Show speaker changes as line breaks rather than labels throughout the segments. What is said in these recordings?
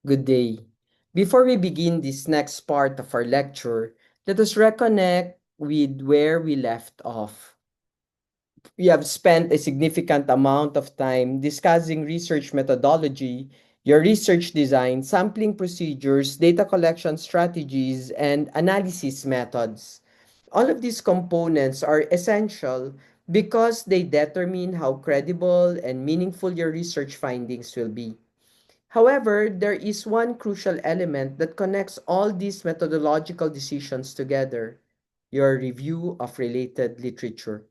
Good day. Before we begin this next part of our lecture, let us reconnect with where we left off. We have spent a significant amount of time discussing research methodology, your research design, sampling procedures, data collection strategies, and analysis methods. All of these components are essential because they determine how credible and meaningful your research findings will be. However, there is one crucial element that connects all these methodological decisions together: your review of related literature.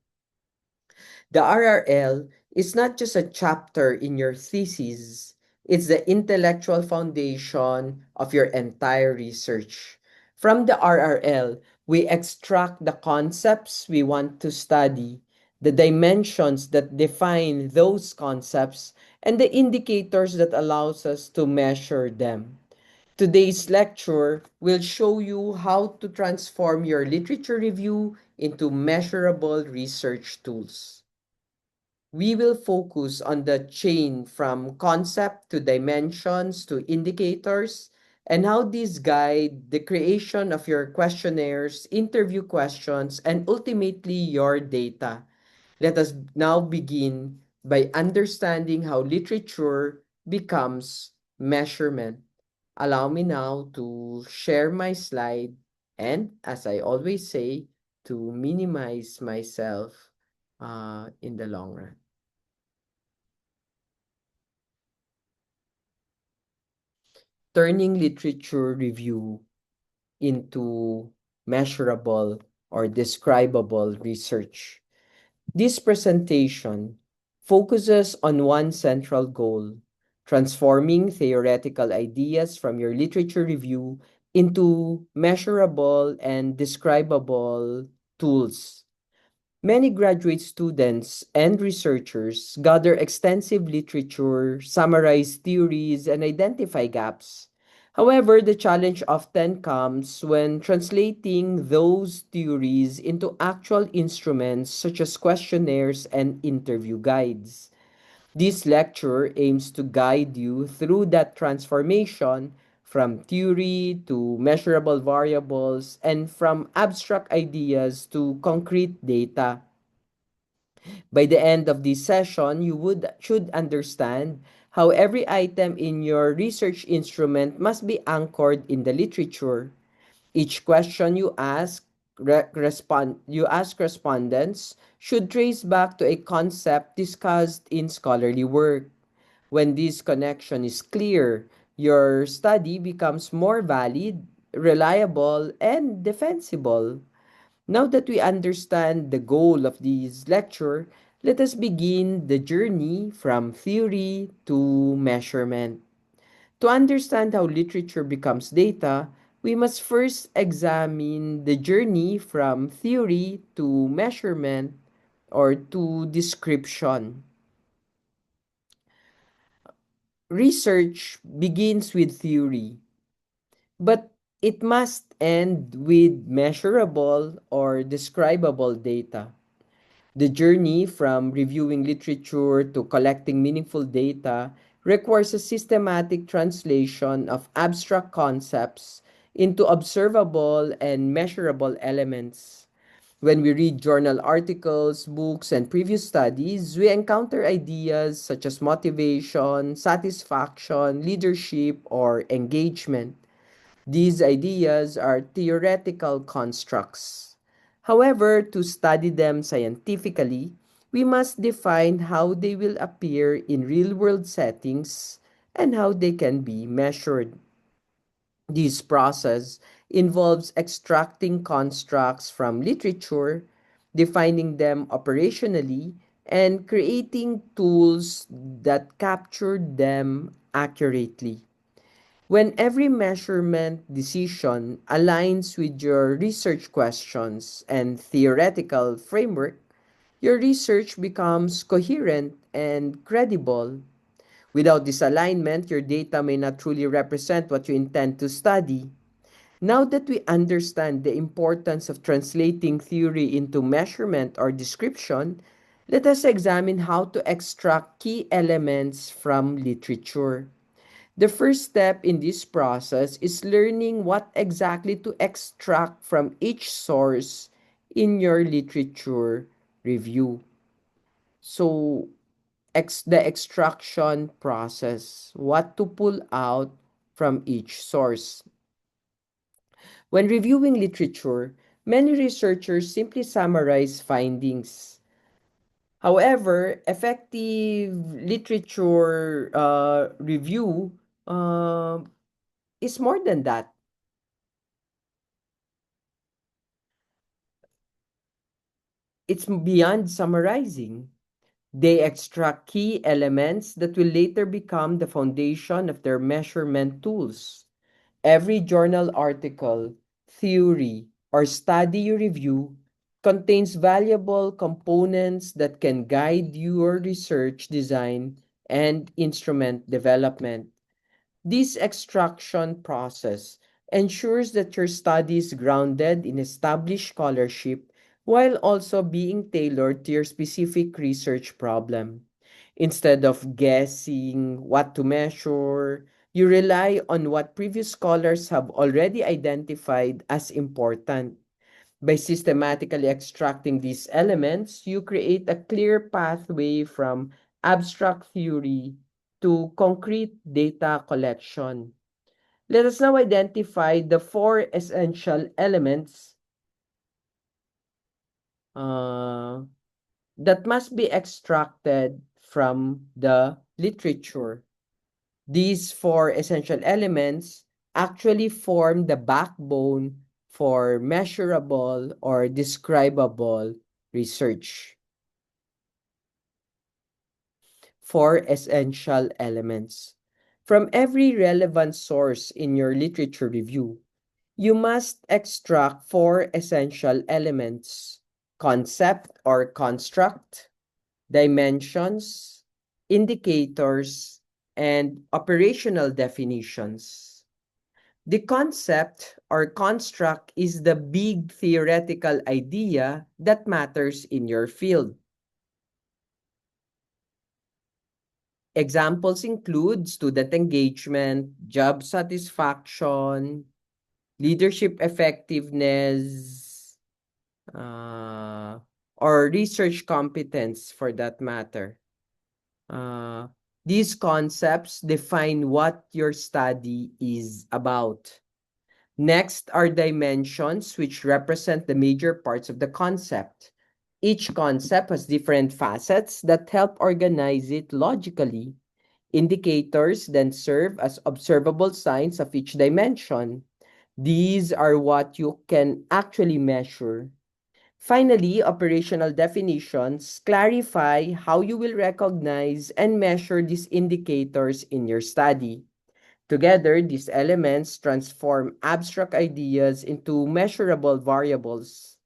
The RRL is not just a chapter in your thesis, it's the intellectual foundation of your entire research. From the RRL, we extract the concepts we want to study, the dimensions that define those concepts, and the indicators that allows us to measure them. Today's lecture will show you how to transform your literature review into measurable research tools. We will focus on the chain from concept to dimensions to indicators and how these guide the creation of your questionnaires, interview questions, and ultimately your data. Let us now begin by understanding how literature becomes measurement. Allow me now to share my slide and, as I always say, to minimize myself in the long run. Turning literature review into measurable or describable research. This presentation focuses on one central goal: transforming theoretical ideas from your literature review into measurable and describable tools. Many graduate students and researchers gather extensive literature, summarize theories, and identify gaps. However, the challenge often comes when translating those theories into actual instruments such as questionnaires and interview guides. This lecture aims to guide you through that transformation from theory to measurable variables and from abstract ideas to concrete data. By the end of this session, you should understand how every item in your research instrument must be anchored in the literature. Each question you ask respondents should trace back to a concept discussed in scholarly work. When this connection is clear, your study becomes more valid, reliable, and defensible. Now that we understand the goal of this lecture, let us begin the journey from theory to measurement. To understand how literature becomes data, we must first examine the journey from theory to measurement or to description. Research begins with theory, but it must end with measurable or describable data. The journey from reviewing literature to collecting meaningful data requires a systematic translation of abstract concepts into observable and measurable elements. When we read journal articles, books, and previous studies, we encounter ideas such as motivation, satisfaction, leadership, or engagement. These ideas are theoretical constructs. However, to study them scientifically, we must define how they will appear in real world settings and how they can be measured. This process involves extracting constructs from literature, defining them operationally, and creating tools that capture them accurately. When every measurement decision aligns with your research questions and theoretical framework, your research becomes coherent and credible. Without this alignment, your data may not truly represent what you intend to study. Now that we understand the importance of translating theory into measurement or description, let us examine how to extract key elements from literature. The first step in this process is learning what exactly to extract from each source in your literature review. So, the extraction process, what to pull out from each source. When reviewing literature, many researchers simply summarize findings. However, effective literature review is more than that. It's beyond summarizing. They extract key elements that will later become the foundation of their measurement tools. Every journal article, theory, or study you review contains valuable components that can guide your research design and instrument development. This extraction process ensures that your study is grounded in established scholarship while also being tailored to your specific research problem. Instead of guessing what to measure, you rely on what previous scholars have already identified as important. By systematically extracting these elements, you create a clear pathway from abstract theory to concrete data collection. Let us now identify the four essential elements uh, that must be extracted from the literature. These four essential elements actually form the backbone for measurable or describable research. Four essential elements. From every relevant source in your literature review, you must extract four essential elements: concept or construct, dimensions, indicators, and operational definitions. The concept or construct is the big theoretical idea that matters in your field. Examples include student engagement, job satisfaction, leadership effectiveness, uh, or research competence for that matter. Uh, these concepts define what your study is about. Next are dimensions, which represent the major parts of the concept. Each concept has different facets that help organize it logically. Indicators then serve as observable signs of each dimension. These are what you can actually measure. Finally, operational definitions clarify how you will recognize and measure these indicators in your study. Together, these elements transform abstract ideas into measurable variables.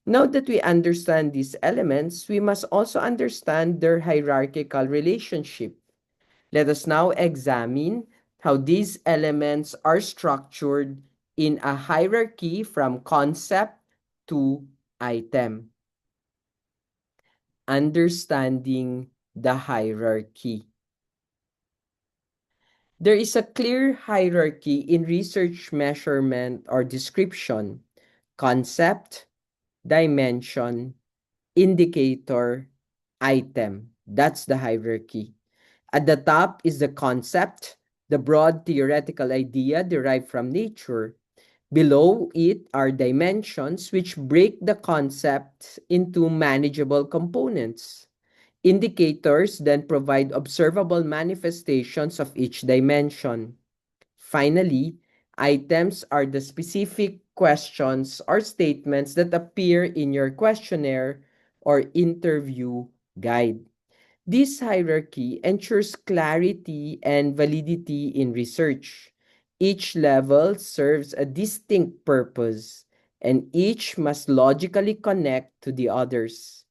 Now that we understand these elements, we must also understand their hierarchical relationship. Let us now examine how these elements are structured in a hierarchy from concept to item. Understanding the hierarchy. There is a clear hierarchy in research measurement or description: concept, dimension, indicator, item. That's the hierarchy. At the top is the concept, the broad theoretical idea derived from nature. Below it are dimensions, which break the concept into manageable components. Indicators then provide observable manifestations of each dimension. Finally, items are the specific questions or statements that appear in your questionnaire or interview guide. This hierarchy ensures clarity and validity in research. Each level serves a distinct purpose, and each must logically connect to the others.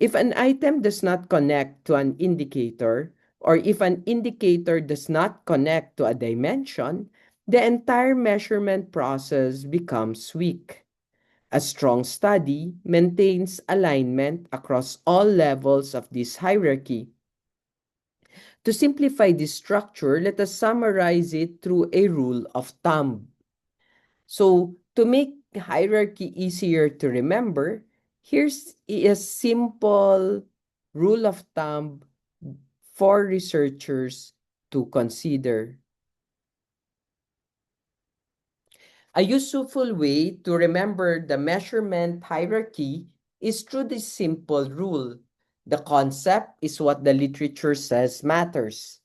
If an item does not connect to an indicator, or if an indicator does not connect to a dimension, the entire measurement process becomes weak. A strong study maintains alignment across all levels of this hierarchy. To simplify this structure, let us summarize it through a rule of thumb. So, to make hierarchy easier to remember, here's a simple rule of thumb for researchers to consider. A useful way to remember the measurement hierarchy is through this simple rule. The concept is what the literature says matters.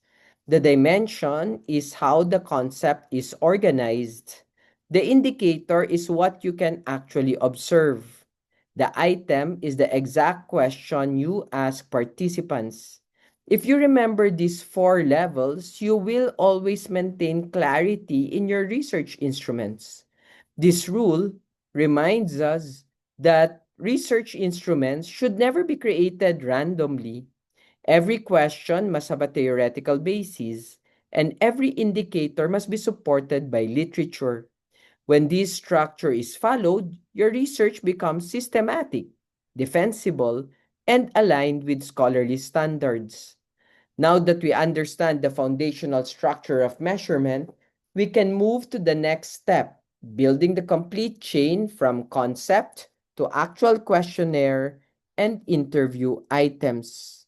The dimension is how the concept is organized. The indicator is what you can actually observe. The item is the exact question you ask participants. If you remember these four levels, you will always maintain clarity in your research instruments. This rule reminds us that research instruments should never be created randomly. Every question must have a theoretical basis, and every indicator must be supported by literature. When this structure is followed, your research becomes systematic, defensible, and aligned with scholarly standards. Now that we understand the foundational structure of measurement, we can move to the next step, building the complete chain from concept to actual questionnaire and interview items.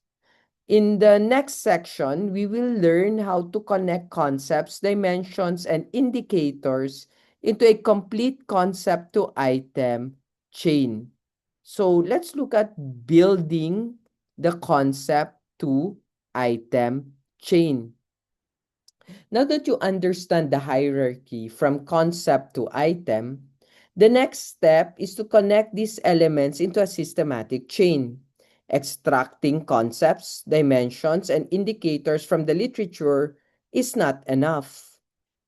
In the next section, we will learn how to connect concepts, dimensions, and indicators into a complete concept to item chain. So let's look at building the concept to item chain. Now that you understand the hierarchy from concept to item, the next step is to connect these elements into a systematic chain. Extracting concepts, dimensions, and indicators from the literature is not enough.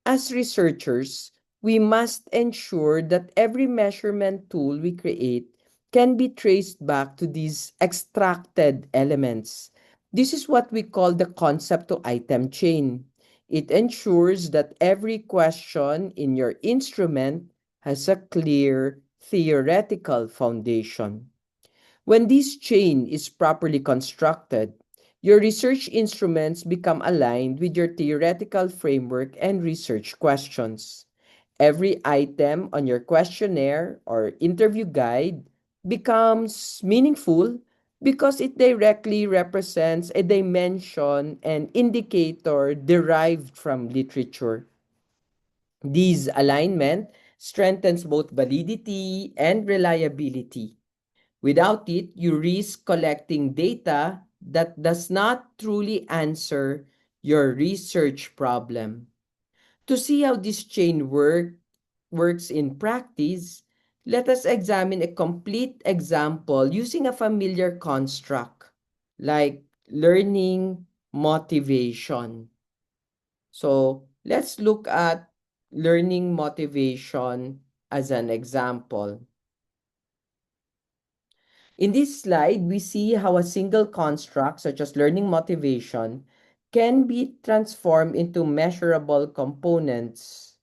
As researchers, we must ensure that every measurement tool we create can be traced back to these extracted elements. This is what we call the concept to item chain. It ensures that every question in your instrument has a clear theoretical foundation. When this chain is properly constructed, your research instruments become aligned with your theoretical framework and research questions. Every item on your questionnaire or interview guide becomes meaningful because it directly represents a dimension and indicator derived from literature. This alignment strengthens both validity and reliability. Without it, you risk collecting data that does not truly answer your research problem. To see how this chain works in practice, let us examine a complete example using a familiar construct like learning motivation. So let's look at learning motivation as an example. In this slide, we see how a single construct, such as learning motivation, can be transformed into measurable components.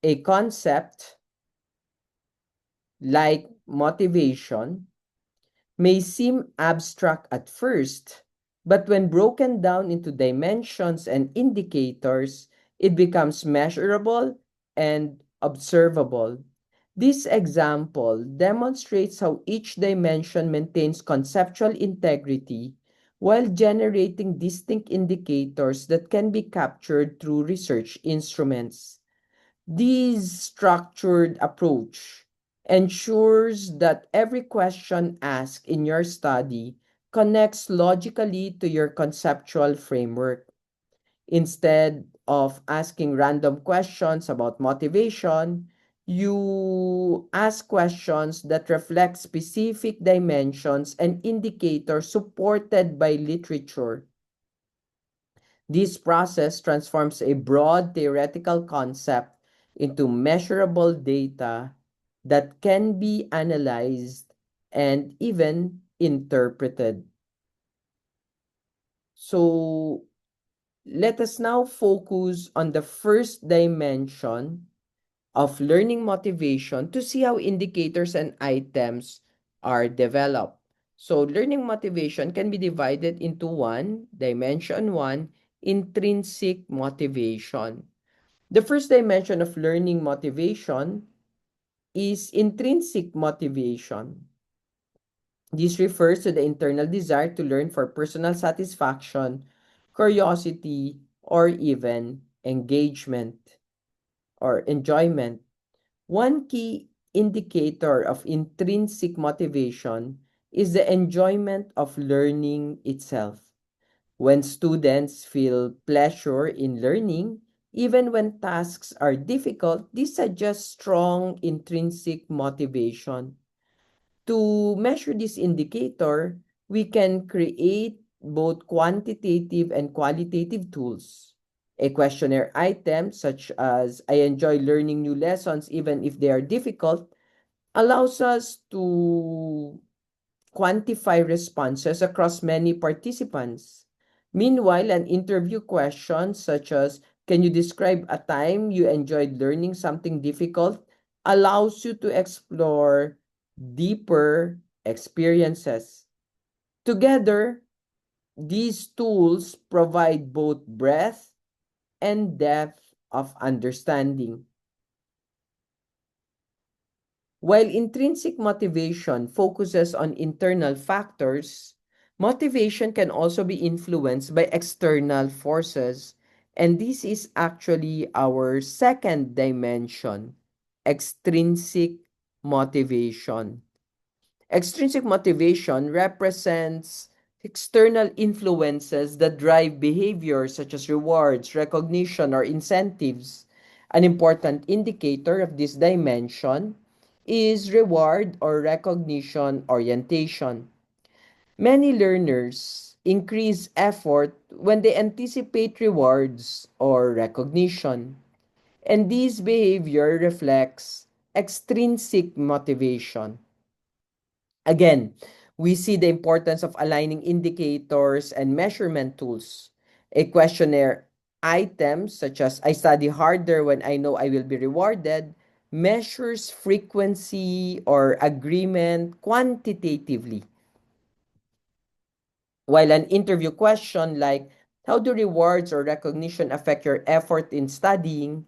A concept like motivation may seem abstract at first, but when broken down into dimensions and indicators, it becomes measurable and observable. This example demonstrates how each dimension maintains conceptual integrity while generating distinct indicators that can be captured through research instruments. This structured approach ensures that every question asked in your study connects logically to your conceptual framework. Instead of asking random questions about motivation, you ask questions that reflect specific dimensions and indicators supported by literature. This process transforms a broad theoretical concept into measurable data that can be analyzed and even interpreted. So let us now focus on the first dimension of learning motivation to see how indicators and items are developed. So learning motivation can be divided into dimension one, intrinsic motivation. The first dimension of learning motivation is intrinsic motivation. This refers to the internal desire to learn for personal satisfaction, curiosity, or even engagement or enjoyment. One key indicator of intrinsic motivation is the enjoyment of learning itself. When students feel pleasure in learning, even when tasks are difficult, this suggests strong intrinsic motivation. To measure this indicator, we can create both quantitative and qualitative tools. A questionnaire item, such as I enjoy learning new lessons even if they are difficult, allows us to quantify responses across many participants. Meanwhile, an interview question, such as can you describe a time you enjoyed learning something difficult, allows you to explore deeper experiences. Together, these tools provide both breadth and depth of understanding. While intrinsic motivation focuses on internal factors, motivation can also be influenced by external forces. And this is actually our second dimension, extrinsic motivation. Extrinsic motivation represents external influences that drive behavior such as rewards, recognition, or incentives. An important indicator of this dimension is reward or recognition orientation. Many learners increase effort when they anticipate rewards or recognition, and this behavior reflects extrinsic motivation. Again, we see the importance of aligning indicators and measurement tools. A questionnaire item, such as I study harder when I know I will be rewarded, measures frequency or agreement quantitatively. While an interview question like, how do rewards or recognition affect your effort in studying,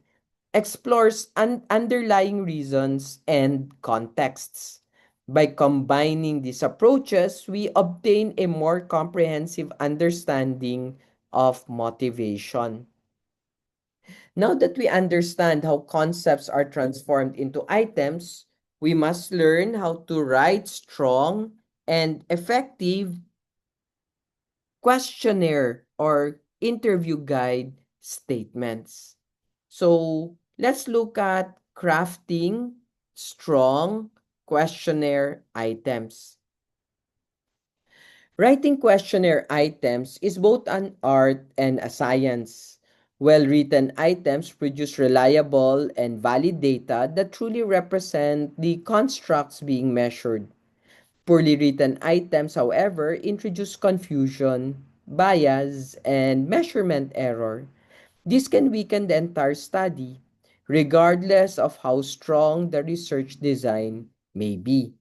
explores underlying reasons and contexts. By combining these approaches, we obtain a more comprehensive understanding of motivation. Now that we understand how concepts are transformed into items, we must learn how to write strong and effective questionnaire or interview guide statements. So let's look at crafting strong questionnaire items. Writing questionnaire items is both an art and a science. Well-written items produce reliable and valid data that truly represent the constructs being measured. Poorly written items, however, introduce confusion, bias, and measurement error. This can weaken the entire study, regardless of how strong the research design may be.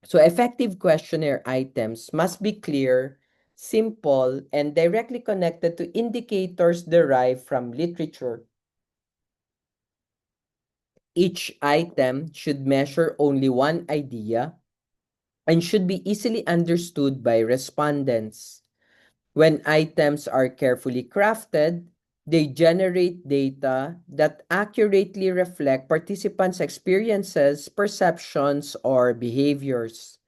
So, effective questionnaire items must be clear, simple, and directly connected to indicators derived from literature. Each item should measure only one idea and should be easily understood by respondents. When items are carefully crafted, they generate data that accurately reflect participants' experiences, perceptions, or behaviors.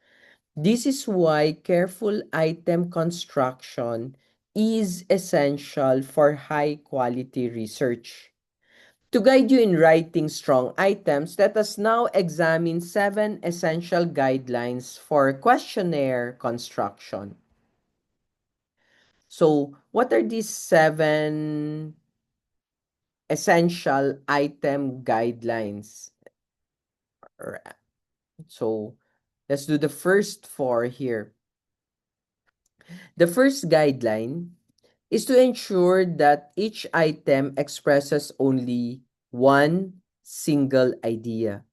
This is why careful item construction is essential for high quality research. To guide you in writing strong items, let us now examine 7 essential guidelines for questionnaire construction. So, what are these 7 essential item guidelines? Alright. So, let's do the first 4 here. The first guideline is to ensure that each item expresses only one single idea.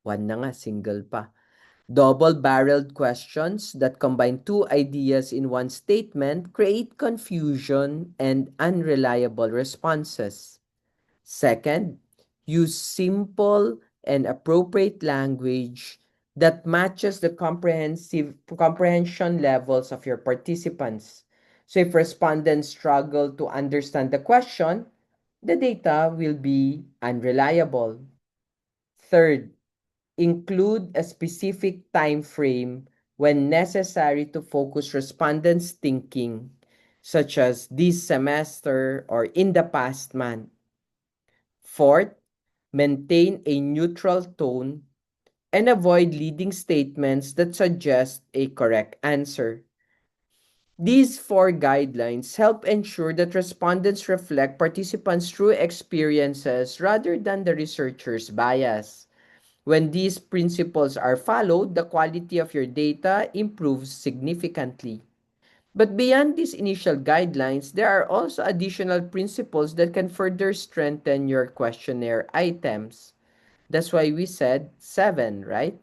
One na nga, single pa. Double-barreled questions that combine two ideas in one statement create confusion and unreliable responses. Second, use simple and appropriate language that matches the comprehension levels of your participants. So if respondents struggle to understand the question, the data will be unreliable. Third, include a specific time frame when necessary to focus respondents' thinking, such as this semester or in the past month. Fourth, maintain a neutral tone and avoid leading statements that suggest a correct answer. These four guidelines help ensure that respondents reflect participants' true experiences rather than the researcher's bias. When these principles are followed, the quality of your data improves significantly. But beyond these initial guidelines, there are also additional principles that can further strengthen your questionnaire items. That's why we said seven, right?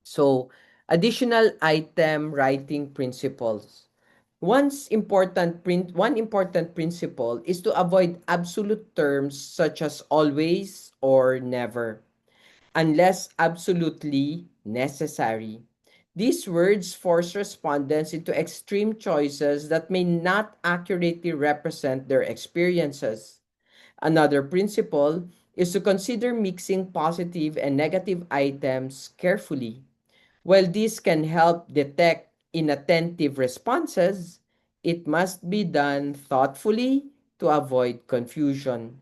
So, additional item writing principles. One important principle is to avoid absolute terms such as always or never, unless absolutely necessary. These words force respondents into extreme choices that may not accurately represent their experiences. Another principle is to consider mixing positive and negative items carefully. While this can help detect inattentive responses, it must be done thoughtfully to avoid confusion.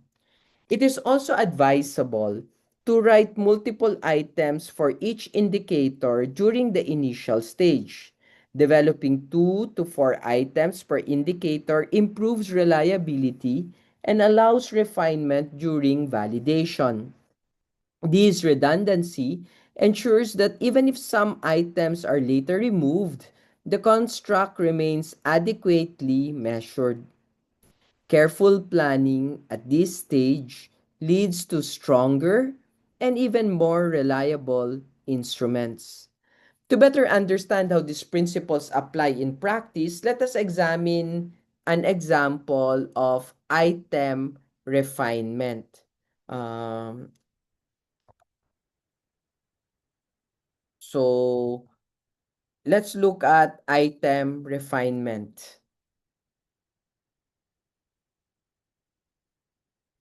It is also advisable to write multiple items for each indicator during the initial stage. Developing 2 to 4 items per indicator improves reliability and allows refinement during validation. This redundancy ensures that even if some items are later removed, the construct remains adequately measured. Careful planning at this stage leads to stronger and even more reliable instruments. To better understand how these principles apply in practice, let us examine an example of item refinement. Um, so, let's look at item refinement.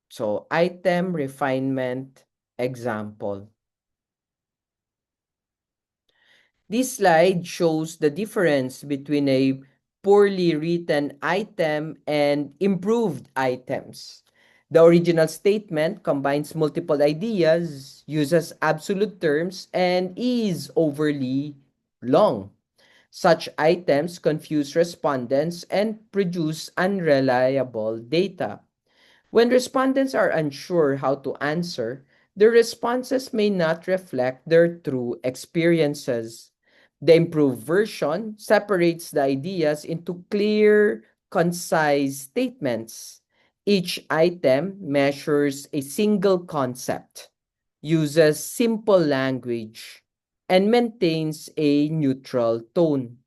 So, item refinement example. This slide shows the difference between a poorly written item and improved items. The original statement combines multiple ideas, uses absolute terms, and is overly long. Such items confuse respondents and produce unreliable data. When respondents are unsure how to answer, their responses may not reflect their true experiences. The improved version separates the ideas into clear, concise statements. Each item measures a single concept, uses simple language, and maintains a neutral tone.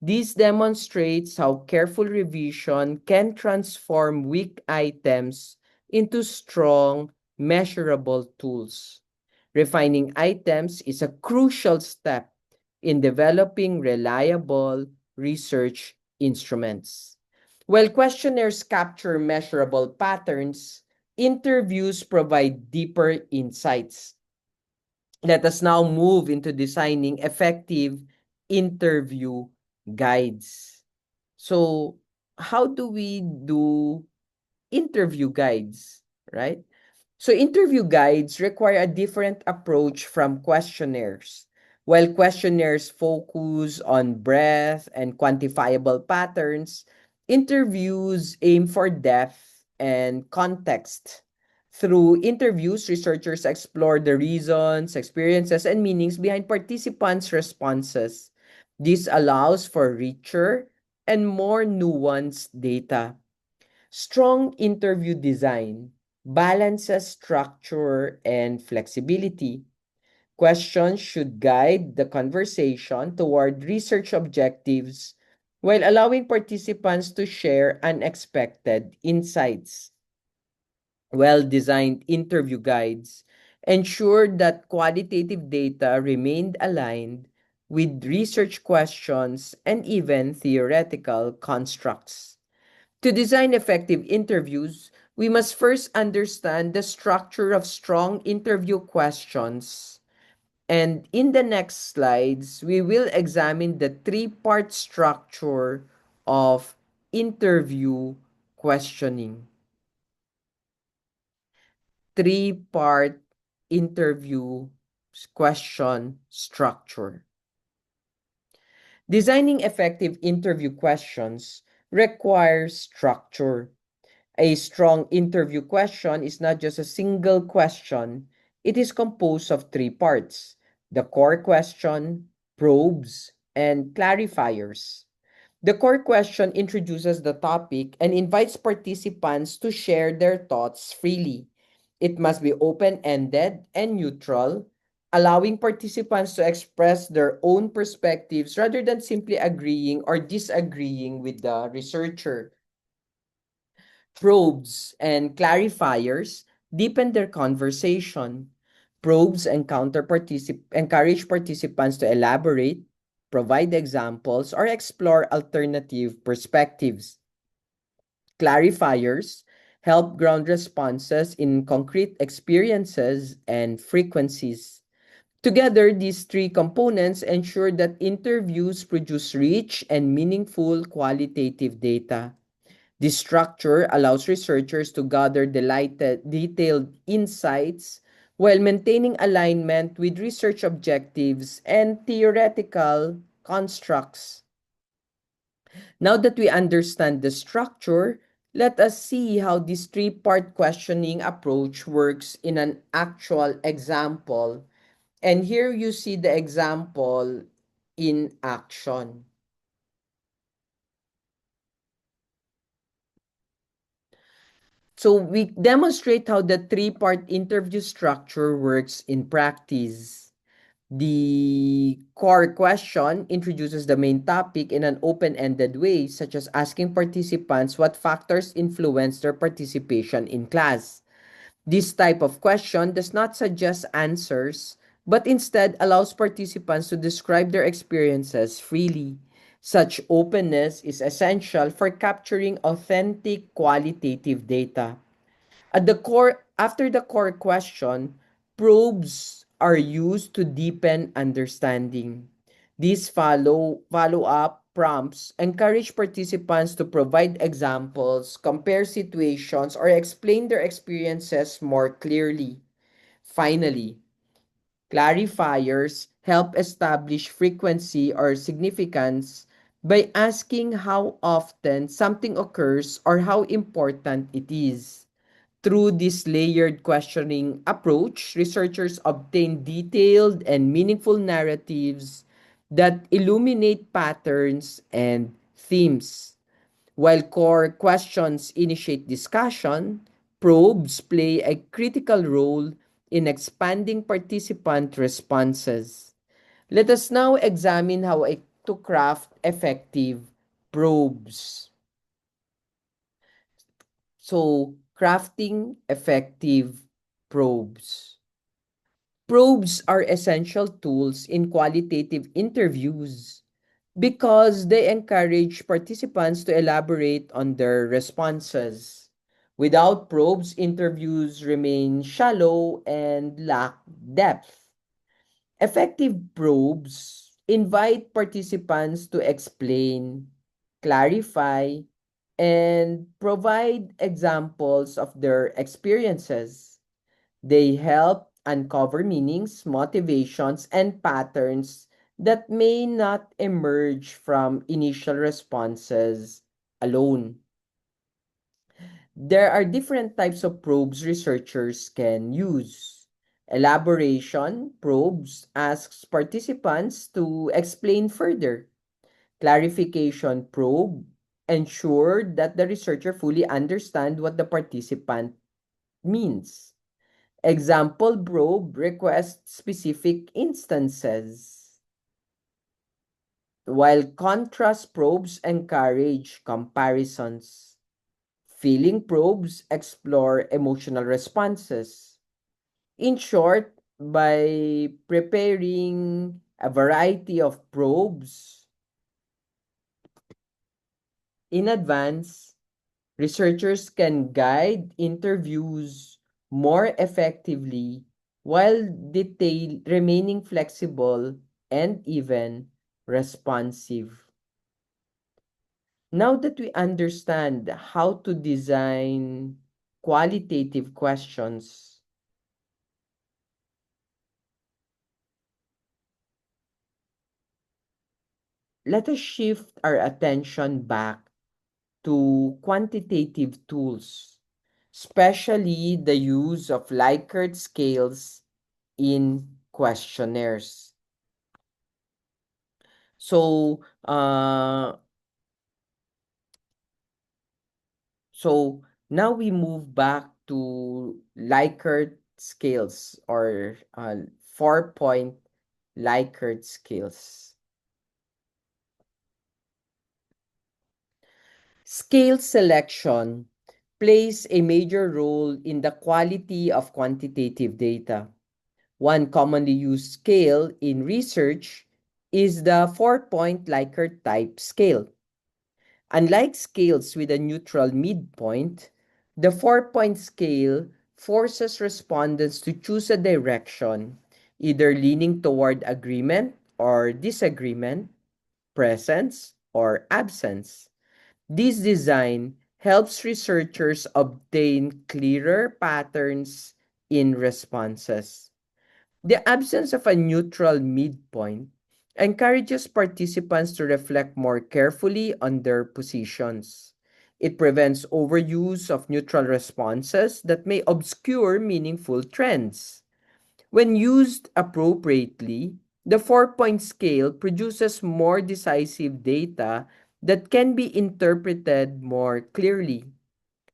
This demonstrates how careful revision can transform weak items into strong, measurable tools. Refining items is a crucial step in developing reliable research instruments. While questionnaires capture measurable patterns, interviews provide deeper insights. Let us now move into designing effective interview guides. So, how do we do interview guides, right? So, interview guides require a different approach from questionnaires. While questionnaires focus on breadth and quantifiable patterns, interviews aim for depth and context. Through interviews, researchers explore the reasons, experiences, and meanings behind participants' responses. This allows for richer and more nuanced data. Strong interview design. balances structure and flexibility. Questions should guide the conversation toward research objectives while allowing participants to share unexpected insights. Well-designed interview guides ensure that qualitative data remained aligned with research questions and even theoretical constructs. To design effective interviews, we must first understand the structure of strong interview questions. And in the next slides, we will examine the three-part structure of interview questioning. Three-part interview question structure. Designing effective interview questions requires structure. A strong interview question is not just a single question, it is composed of three parts: the core question, probes, and clarifiers. The core question introduces the topic and invites participants to share their thoughts freely. It must be open-ended and neutral, allowing participants to express their own perspectives rather than simply agreeing or disagreeing with the researcher. Probes and clarifiers deepen their conversation. Probes encourage participants to elaborate, provide examples, or explore alternative perspectives. Clarifiers help ground responses in concrete experiences and frequencies. Together, these three components ensure that interviews produce rich and meaningful qualitative data. This structure allows researchers to gather detailed insights while maintaining alignment with research objectives and theoretical constructs. Now that we understand the structure, let us see how this three-part questioning approach works in an actual example. And here you see the example in action. So we demonstrate how the three-part interview structure works in practice. The core question introduces the main topic in an open-ended way, such as asking participants what factors influence their participation in class. This type of question does not suggest answers, but instead allows participants to describe their experiences freely. Such openness is essential for capturing authentic qualitative data. After the core question, probes are used to deepen understanding. These follow-up prompts encourage participants to provide examples, compare situations, or explain their experiences more clearly. Finally, clarifiers help establish frequency or significance by asking how often something occurs or how important it is. Through this layered questioning approach, researchers obtain detailed and meaningful narratives that illuminate patterns and themes. While core questions initiate discussion, probes play a critical role in expanding participant responses. Let us now examine to craft effective probes. So, crafting effective probes. Probes are essential tools in qualitative interviews because they encourage participants to elaborate on their responses. Without probes, interviews remain shallow and lack depth. Effective probes invite participants to explain, clarify, and provide examples of their experiences. They help uncover meanings, motivations, and patterns that may not emerge from initial responses alone. There are different types of probes researchers can use. Elaboration probes asks participants to explain further. Clarification probe ensure that the researcher fully understand what the participant means. Example probe requests specific instances, while contrast probes encourage comparisons. Feeling probes explore emotional responses. In short, by preparing a variety of probes in advance, researchers can guide interviews more effectively while remaining flexible and even responsive. Now that we understand how to design qualitative questions, let us shift our attention back to quantitative tools, especially the use of Likert scales in questionnaires. So, so now we move back to Likert scales or 4-point Likert scales. Scale selection plays a major role in the quality of quantitative data. One commonly used scale in research is the 4-point Likert type scale. Unlike scales with a neutral midpoint, the 4-point scale forces respondents to choose a direction, either leaning toward agreement or disagreement, presence or absence. This design helps researchers obtain clearer patterns in responses. The absence of a neutral midpoint encourages participants to reflect more carefully on their positions. It prevents overuse of neutral responses that may obscure meaningful trends. When used appropriately, the 4-point scale produces more decisive data that can be interpreted more clearly.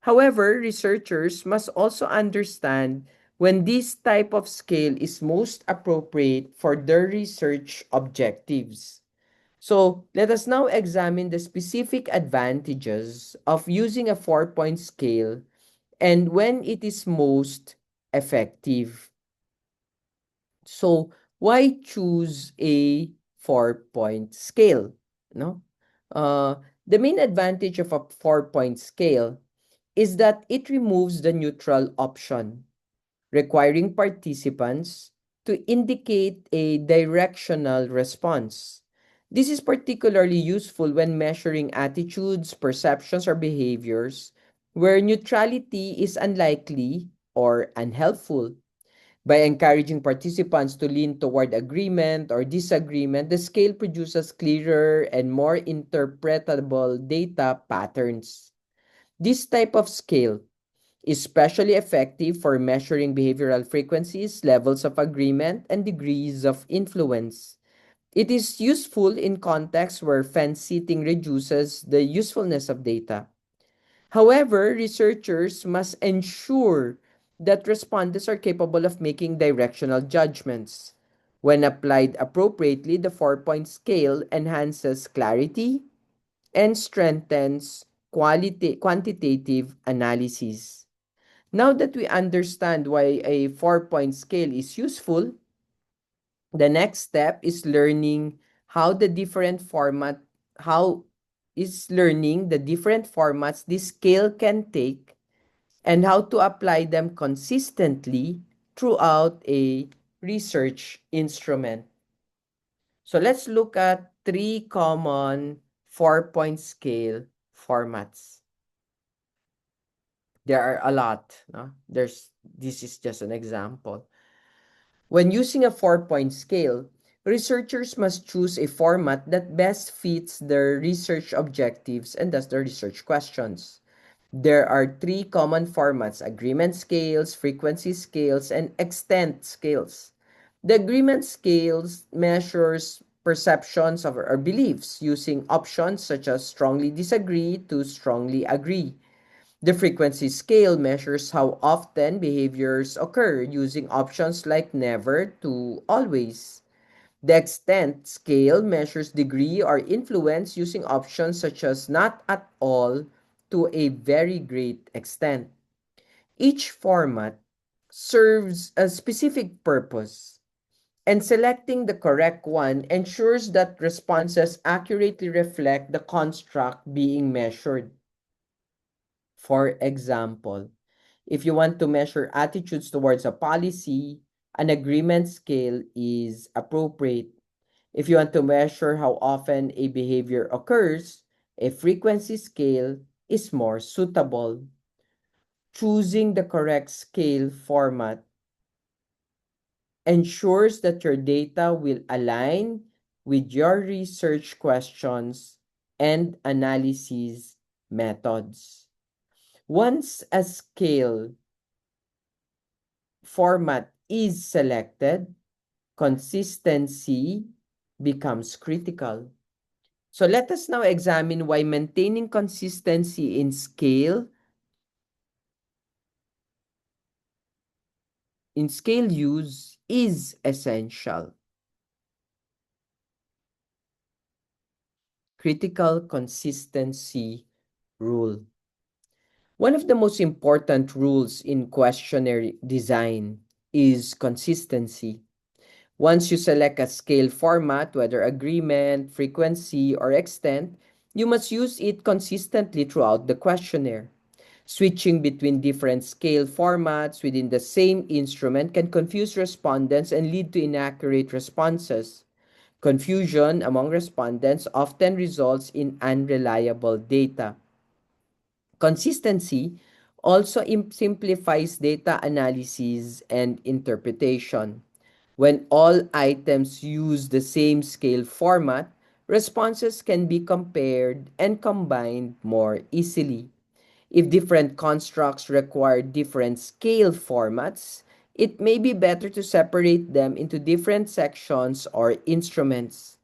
However, researchers must also understand when this type of scale is most appropriate for their research objectives. So, let us now examine the specific advantages of using a 4-point scale and when it is most effective. So, why choose a 4-point scale? No? The main advantage of a 4-point scale is that it removes the neutral option, requiring participants to indicate a directional response. This is particularly useful when measuring attitudes, perceptions, or behaviors where neutrality is unlikely or unhelpful. By encouraging participants to lean toward agreement or disagreement, the scale produces clearer and more interpretable data patterns. This type of scale is especially effective for measuring behavioral frequencies, levels of agreement, and degrees of influence. It is useful in contexts where fence sitting reduces the usefulness of data. However, researchers must ensure that respondents are capable of making directional judgments. When applied appropriately, the 4-point scale enhances clarity and strengthens quantitative analysis. Now that we understand why a 4-point scale is useful, the next step is learning how the different format how is learning the different formats this scale can take and how to apply them consistently throughout a research instrument. So let's look at three common 4-point scale formats. There are a lot. No? This is just an example. When using a 4-point scale, researchers must choose a format that best fits their research objectives and thus their research questions. There are three common formats: agreement scales, frequency scales, and extent scales. The agreement scales measures perceptions of our beliefs using options such as strongly disagree to strongly agree. The frequency scale measures how often behaviors occur using options like never to always. The extent scale measures degree or influence using options such as not at all to a very great extent. Each format serves a specific purpose, and selecting the correct one ensures that responses accurately reflect the construct being measured. For example, if you want to measure attitudes towards a policy, an agreement scale is appropriate. If you want to measure how often a behavior occurs, a frequency scale is more suitable. Choosing the correct scale format ensures that your data will align with your research questions and analysis methods. Once a scale format is selected, consistency becomes critical. So let us now examine why maintaining consistency in scale use is essential. Critical consistency rule. One of the most important rules in questionnaire design is consistency. Once you select a scale format, whether agreement, frequency, or extent, you must use it consistently throughout the questionnaire. Switching between different scale formats within the same instrument can confuse respondents and lead to inaccurate responses. Confusion among respondents often results in unreliable data. Consistency also simplifies data analysis and interpretation. When all items use the same scale format, responses can be compared and combined more easily. If different constructs require different scale formats, it may be better to separate them into different sections or instruments.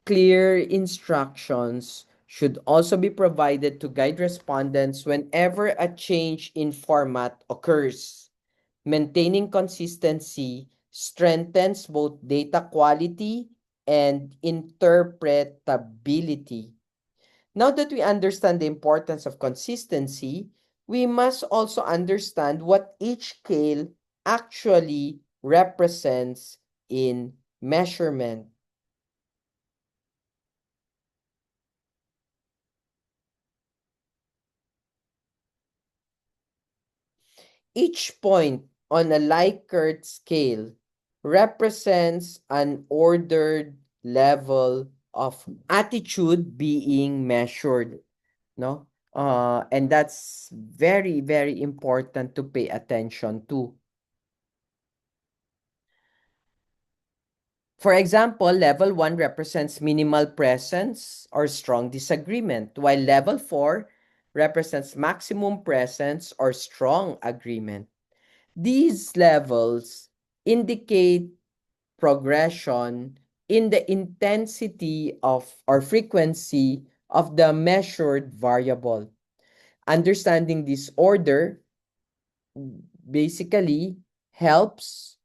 Clear instructions should also be provided to guide respondents whenever a change in format occurs. Maintaining consistency strengthens both data quality and interpretability. Now that we understand the importance of consistency, we must also understand what each scale actually represents in measurement. Each point on a Likert scale represents an ordered level of attitude being measured, no? And that's very, very important to pay attention to. For example, level 1 represents minimal presence or strong disagreement, while level 4 represents maximum presence or strong agreement. These levels indicate progression in the intensity of or frequency of the measured variable. Understanding this order basically helps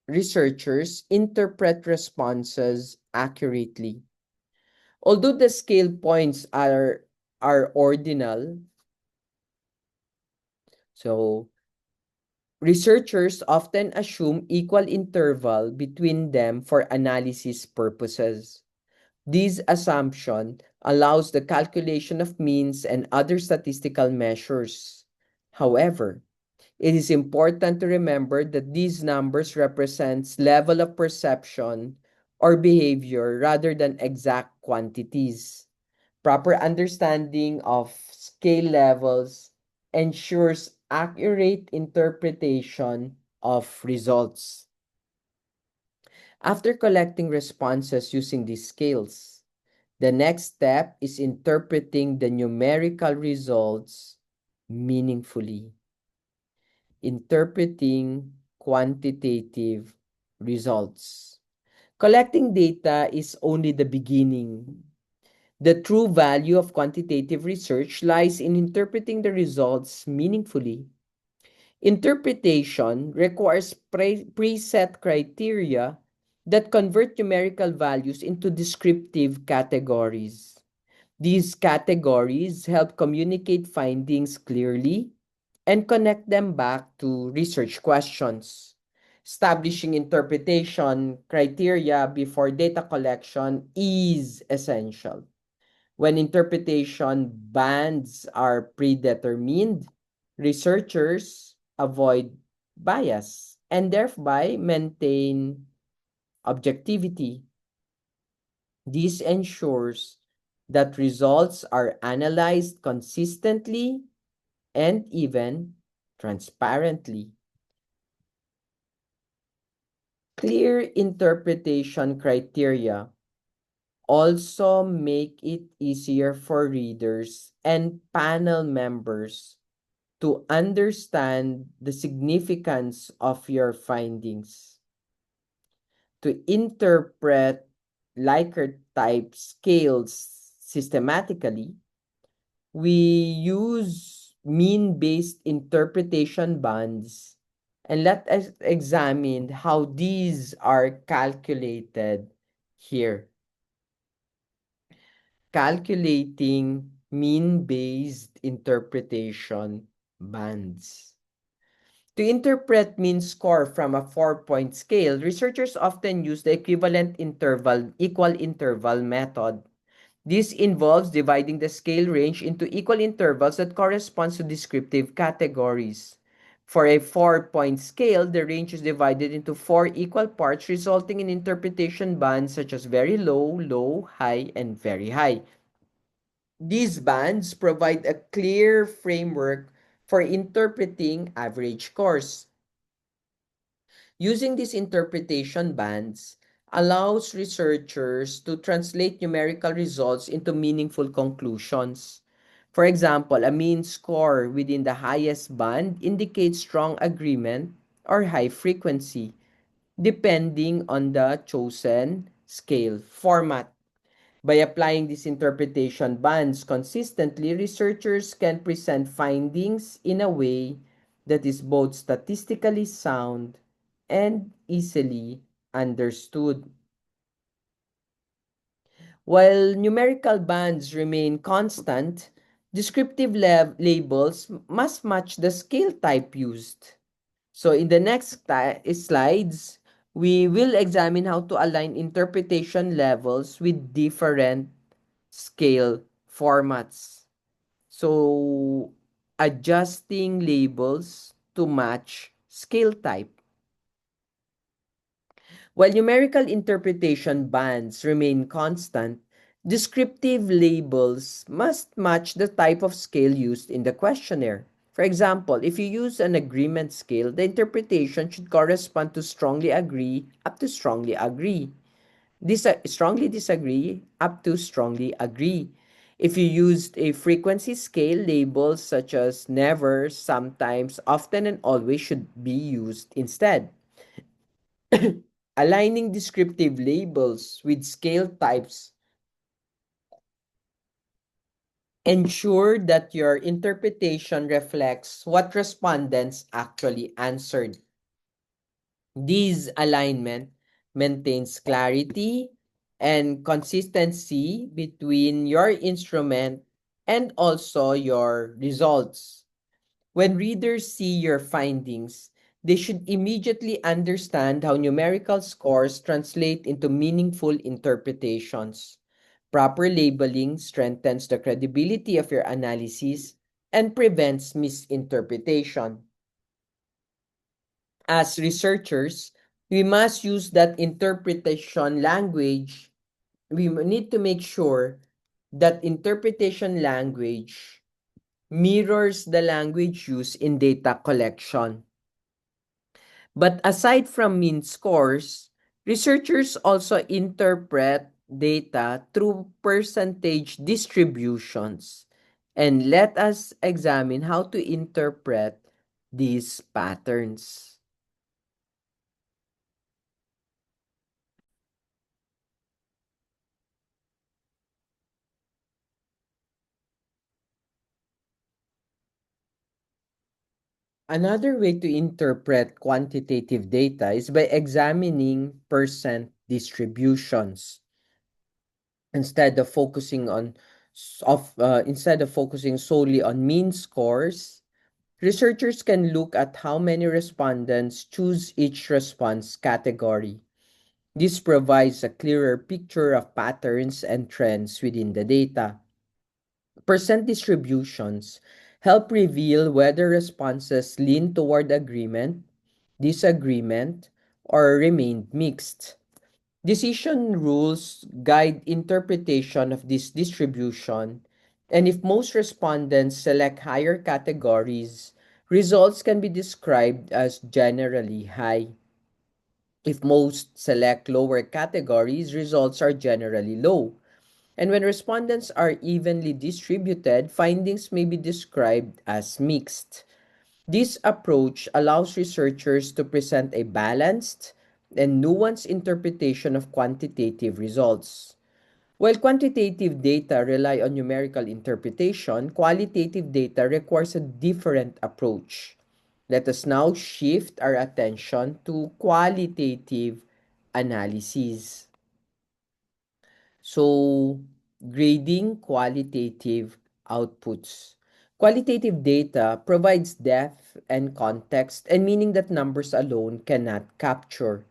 researchers interpret responses accurately. Although the scale points are ordinal, so researchers often assume equal interval between them for analysis purposes. This assumption allows the calculation of means and other statistical measures. However, it is important to remember that these numbers represents level of perception or behavior rather than exact quantities. Proper understanding of scale levels ensures accurate interpretation of results. After collecting responses using these scales, the next step is interpreting the numerical results meaningfully. Interpreting quantitative results. Collecting data is only the beginning. The true value of quantitative research lies in interpreting the results meaningfully. Interpretation requires preset criteria that convert numerical values into descriptive categories. These categories help communicate findings clearly and connect them back to research questions. Establishing interpretation criteria before data collection is essential. When interpretation bands are predetermined, researchers avoid bias and thereby maintain objectivity. This ensures that results are analyzed consistently and even transparently. Clear interpretation criteria also make it easier for readers and panel members to understand the significance of your findings. To interpret Likert type scales systematically, we use mean-based interpretation bands, and let us examine how these are calculated here. Calculating mean-based interpretation bands. To interpret mean score from a 4-point scale, researchers often use the equivalent interval, equal interval method. This involves dividing the scale range into equal intervals that correspond to descriptive categories. For a 4-point scale, the range is divided into 4 equal parts, resulting in interpretation bands such as very low, low, high, and very high. These bands provide a clear framework for interpreting average scores. Using these interpretation bands allows researchers to translate numerical results into meaningful conclusions. For example, a mean score within the highest band indicates strong agreement or high frequency, depending on the chosen scale format. By applying these interpretation bands consistently, researchers can present findings in a way that is both statistically sound and easily understood. While numerical bands remain constant, descriptive labels must match the scale type used. So in the next slides, we will examine how to align interpretation levels with different scale formats. So, adjusting labels to match scale type. While numerical interpretation bands remain constant, descriptive labels must match the type of scale used in the questionnaire. For example, if you use an agreement scale, the interpretation should correspond to strongly agree up to strongly agree. Strongly disagree up to strongly agree. If you used a frequency scale, labels such as never, sometimes, often, and always should be used instead. Aligning descriptive labels with scale types ensure that your interpretation reflects what respondents actually answered. This alignment maintains clarity and consistency between your instrument and also your results. When readers see your findings, they should immediately understand how numerical scores translate into meaningful interpretations. Proper labeling strengthens the credibility of your analysis and prevents misinterpretation. As researchers, we must use that interpretation language. We need to make sure that interpretation language mirrors the language used in data collection. But aside from mean scores, researchers also interpret data through percentage distributions. And let us examine how to interpret these patterns. Another way to interpret quantitative data is by examining percent distributions instead of focusing on instead of focusing solely on mean scores. Researchers can look at how many respondents choose each response category. This provides a clearer picture of patterns and trends within the data. Percent distributions help reveal whether responses lean toward agreement, disagreement, or remained mixed. Decision rules guide interpretation of this distribution, and if most respondents select higher categories, results can be described as generally high. If most select lower categories, results are generally low. And when respondents are evenly distributed, findings may be described as mixed. This approach allows researchers to present a balanced and nuanced interpretation of quantitative results. While quantitative data rely on numerical interpretation, qualitative data requires a different approach. Let us now shift our attention to qualitative analysis. So, grading qualitative outputs. Qualitative data provides depth and context and meaning that numbers alone cannot capture.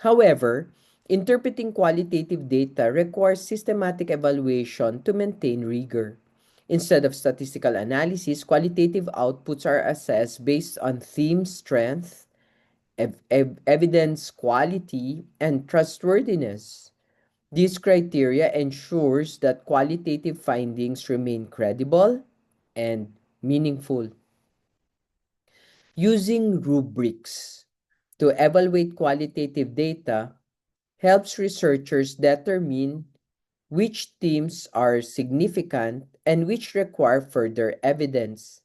However, interpreting qualitative data requires systematic evaluation to maintain rigor. Instead of statistical analysis, qualitative outputs are assessed based on theme strength, evidence quality, and trustworthiness. This criteria ensures that qualitative findings remain credible and meaningful. Using rubrics to evaluate qualitative data helps researchers determine which themes are significant and which require further evidence.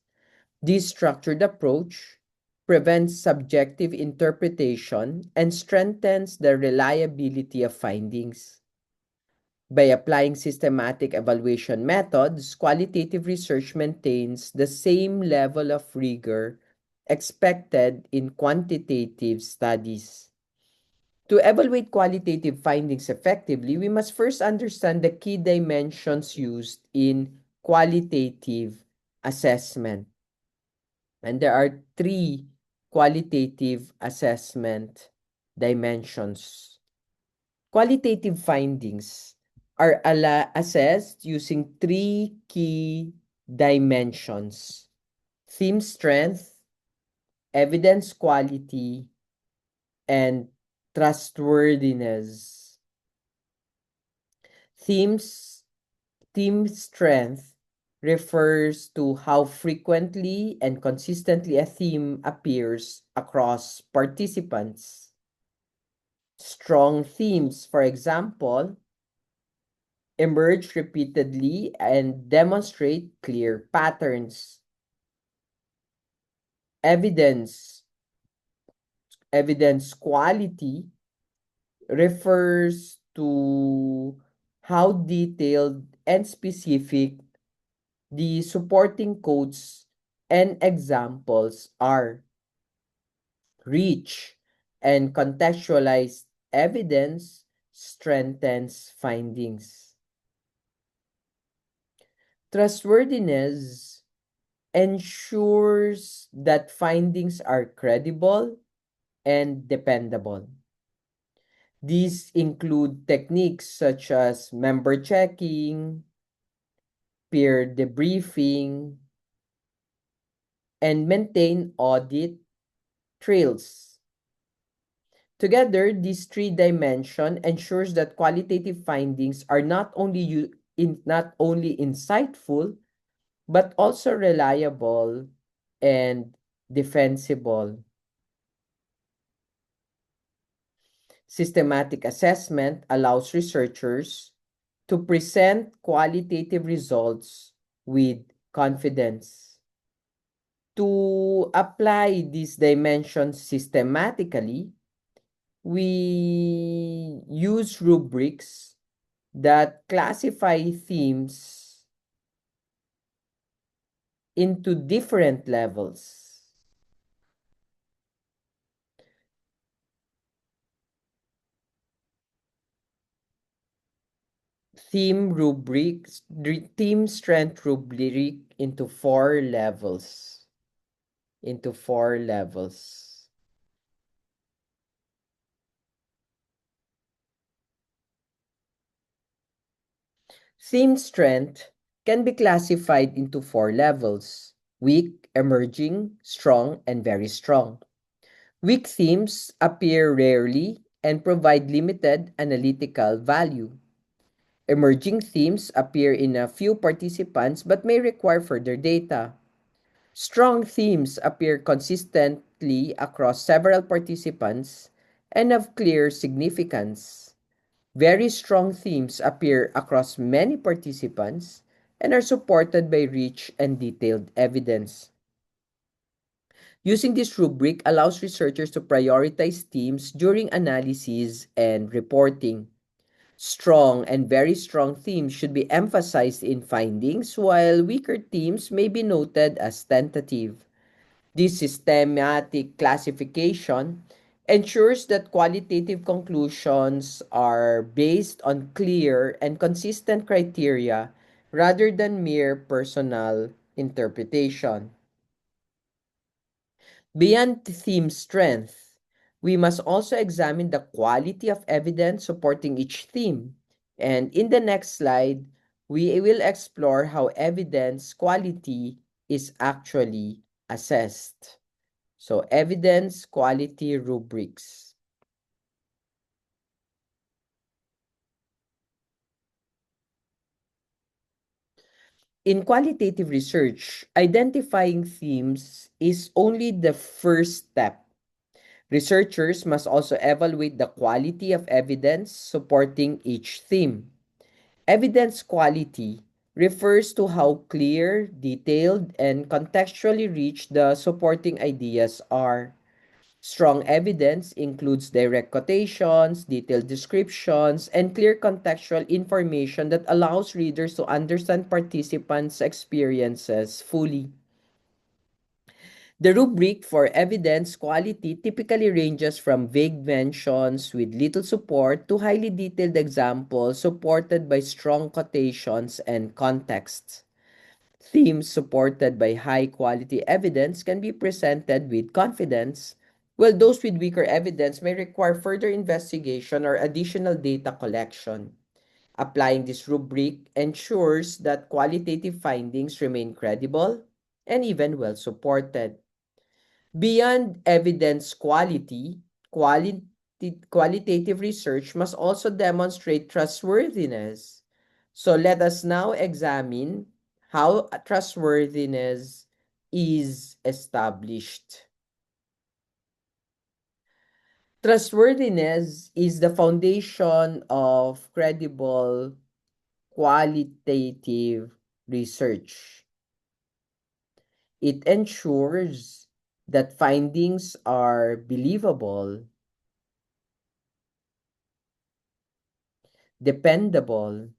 This structured approach prevents subjective interpretation and strengthens the reliability of findings. By applying systematic evaluation methods, qualitative research maintains the same level of rigor expected in quantitative studies. To evaluate qualitative findings effectively, we must first understand the key dimensions used in qualitative assessment. And there are three qualitative assessment dimensions. Qualitative findings are assessed using three key dimensions: theme strength, evidence quality, and trustworthiness. Themes, theme strength refers to how frequently and consistently a theme appears across participants. Strong themes, for example, emerge repeatedly and demonstrate clear patterns. Evidence, evidence quality refers to how detailed and specific the supporting codes and examples are. Rich and contextualized evidence strengthens findings. Trustworthiness ensures that findings are credible and dependable. These include techniques such as member checking, peer debriefing, and maintain audit trails. Together, these three dimensions ensures that qualitative findings are not only insightful but also reliable and defensible. Systematic assessment allows researchers to present qualitative results with confidence. To apply these dimensions systematically, we use rubrics that classify themes into different levels. theme strength rubric into four levels. Into four levels. Theme strength can be classified into four levels: weak, emerging, strong, and very strong. Weak themes appear rarely and provide limited analytical value. Emerging themes appear in a few participants but may require further data. Strong themes appear consistently across several participants and have clear significance. Very strong themes appear across many participants and are supported by rich and detailed evidence. Using this rubric allows researchers to prioritize themes during analysis and reporting. Strong and very strong themes should be emphasized in findings, while weaker themes may be noted as tentative. This systematic classification ensures that qualitative conclusions are based on clear and consistent criteria rather than mere personal interpretation. Beyond theme strength, we must also examine the quality of evidence supporting each theme. And in the next slide, we will explore how evidence quality is actually assessed. So, evidence quality rubrics. In qualitative research, identifying themes is only the first step. Researchers must also evaluate the quality of evidence supporting each theme. Evidence quality refers to how clear, detailed, and contextually rich the supporting ideas are. Strong evidence includes direct quotations, detailed descriptions, and clear contextual information that allows readers to understand participants' experiences fully. The rubric for evidence quality typically ranges from vague mentions with little support to highly detailed examples supported by strong quotations and context. Themes supported by high quality evidence can be presented with confidence, while those with weaker evidence may require further investigation or additional data collection. Applying this rubric ensures that qualitative findings remain credible and even well supported. Beyond evidence qualitative research must also demonstrate trustworthiness. So let us now examine how trustworthiness is established. Trustworthiness is the foundation of credible qualitative research. It ensures that findings are believable, dependable,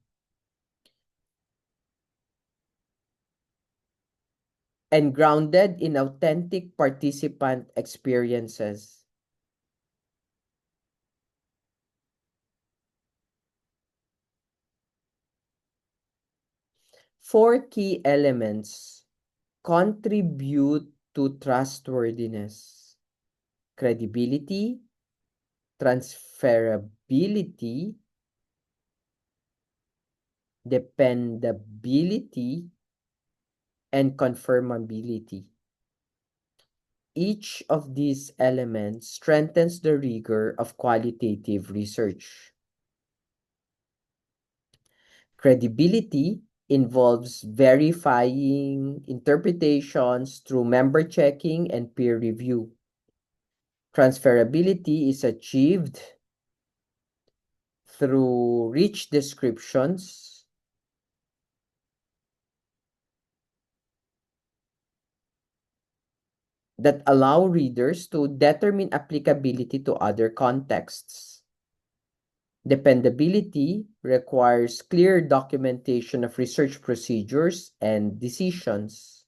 and grounded in authentic participant experiences. Four key elements contribute to trustworthiness: credibility, transferability, dependability, and confirmability. Each of these elements strengthens the rigor of qualitative research. Credibility involves verifying interpretations through member checking and peer review. Transferability is achieved through rich descriptions that allow readers to determine applicability to other contexts. Dependability requires clear documentation of research procedures and decisions.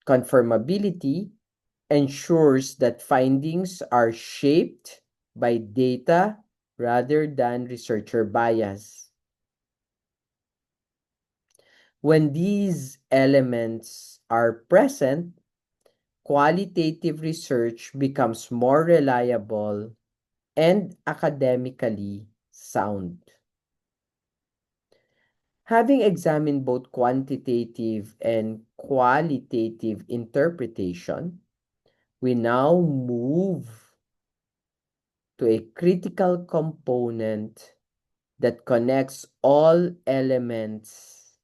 Confirmability ensures that findings are shaped by data, rather than researcher bias. When these elements are present, qualitative research becomes more reliable and academically sound. Having examined both quantitative and qualitative interpretation, we now move to a critical component that connects all elements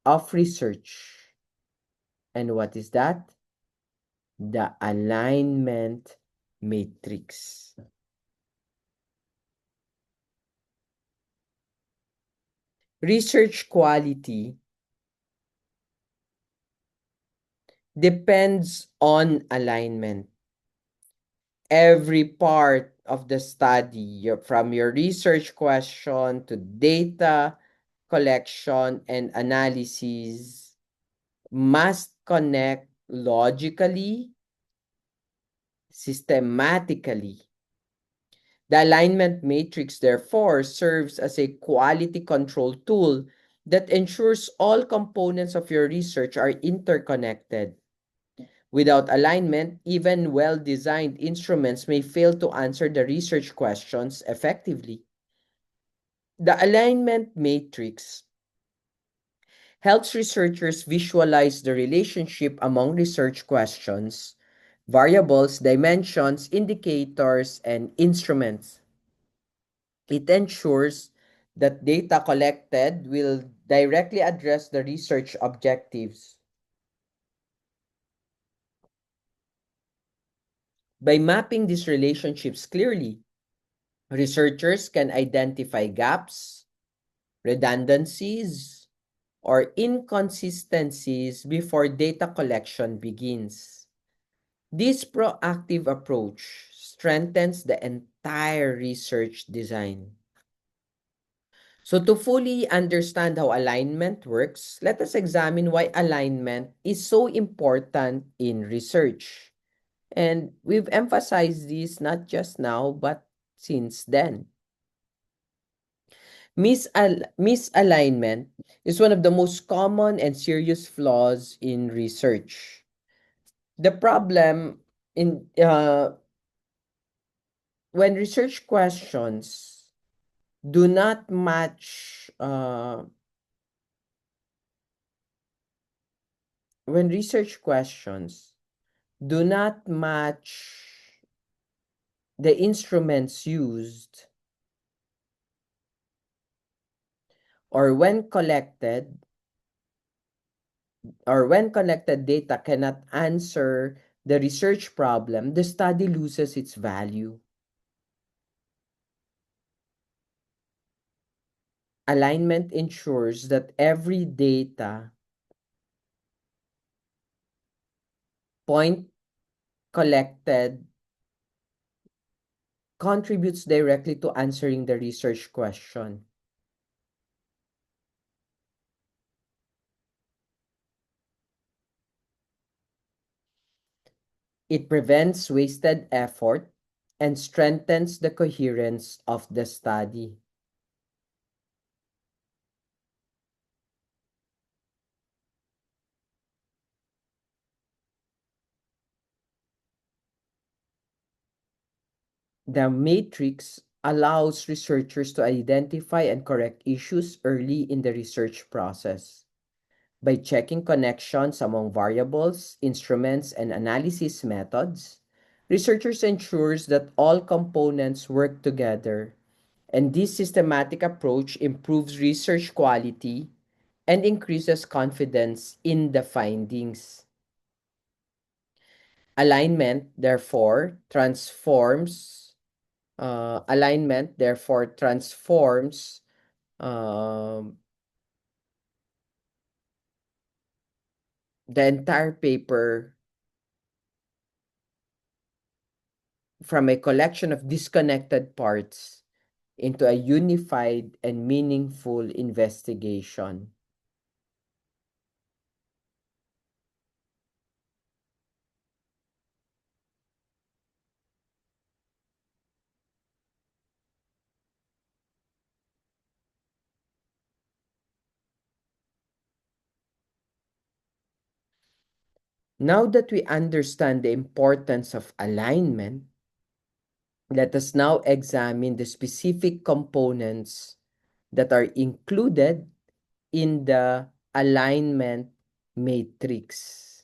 of research. And what is that? The alignment matrix. Research quality depends on alignment. Every part of the study, from your research question to data collection and analysis, must connect logically, systematically. The alignment matrix, therefore, serves as a quality control tool that ensures all components of your research are interconnected. Without alignment, even well-designed instruments may fail to answer the research questions effectively. The alignment matrix helps researchers visualize the relationship among research questions, variables, dimensions, indicators, and instruments. It ensures that data collected will directly address the research objectives. By mapping these relationships clearly, researchers can identify gaps, redundancies, or inconsistencies before data collection begins. This proactive approach strengthens the entire research design. So, to fully understand how alignment works, let us examine why alignment is so important in research. And we've emphasized this not just now, but since then. Misalignment is one of the most common and serious flaws in research. The problem in when research questions do not match when research questions do not match the instruments used, or when collected data cannot answer the research problem, the study loses its value. Alignment ensures that every data point collected contributes directly to answering the research question. It prevents wasted effort and strengthens the coherence of the study. The matrix allows researchers to identify and correct issues early in the research process. By checking connections among variables, instruments, and analysis methods, researchers ensures that all components work together, and this systematic approach improves research quality and increases confidence in the findings. Alignment, therefore, transforms um, the entire paper from a collection of disconnected parts into a unified and meaningful investigation. Now that we understand the importance of alignment, let us now examine the specific components that are included in the alignment matrix.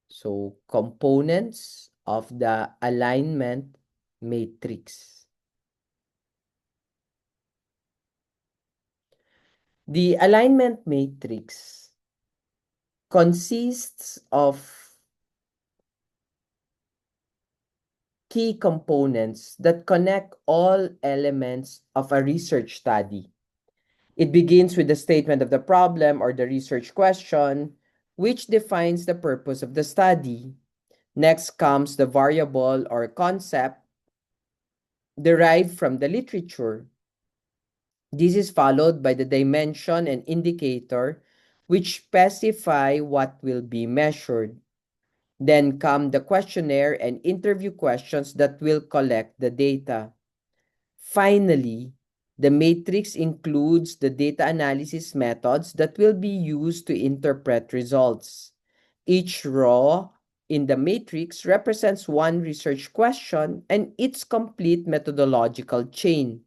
So, components of the alignment matrix. The alignment matrix consists of key components that connect all elements of a research study. It begins with the statement of the problem or the research question, which defines the purpose of the study. Next comes the variable or concept derived from the literature. This is followed by the dimension and indicator, which specify what will be measured. Then come the questionnaire and interview questions that will collect the data. Finally, the matrix includes the data analysis methods that will be used to interpret results. Each row in the matrix represents one research question and its complete methodological chain.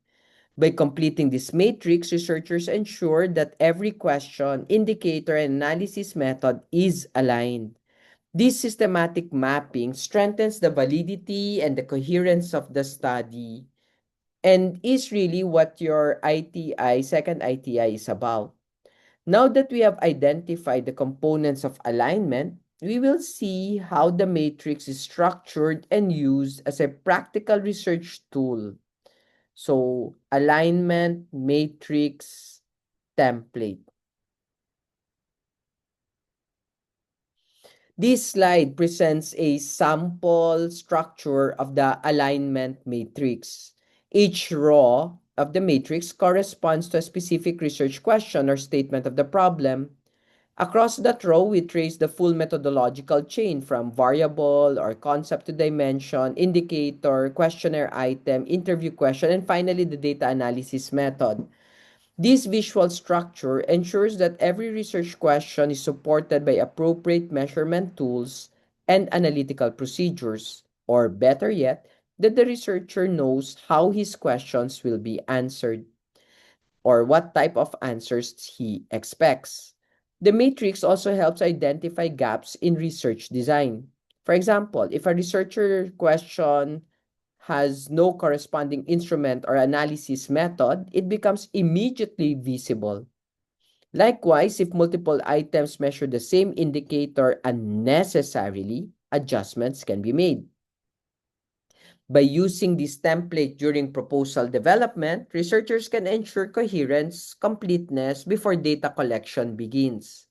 By completing this matrix, researchers ensure that every question, indicator, and analysis method is aligned. This systematic mapping strengthens the validity and the coherence of the study and is really what your ITI, second ITI is about. Now that we have identified the components of alignment, we will see how the matrix is structured and used as a practical research tool. So, alignment matrix template. This slide presents a sample structure of the alignment matrix. Each row of the matrix corresponds to a specific research question or statement of the problem. Across that row, we trace the full methodological chain from variable or concept to dimension, indicator, questionnaire item, interview question, and finally the data analysis method. This visual structure ensures that every research question is supported by appropriate measurement tools and analytical procedures, or better yet, that the researcher knows how his questions will be answered or what type of answers he expects. The matrix also helps identify gaps in research design. For example, if a researcher question has no corresponding instrument or analysis method, it becomes immediately visible. Likewise, if multiple items measure the same indicator unnecessarily, adjustments can be made. By using this template during proposal development, researchers can ensure coherence, completeness before data collection begins.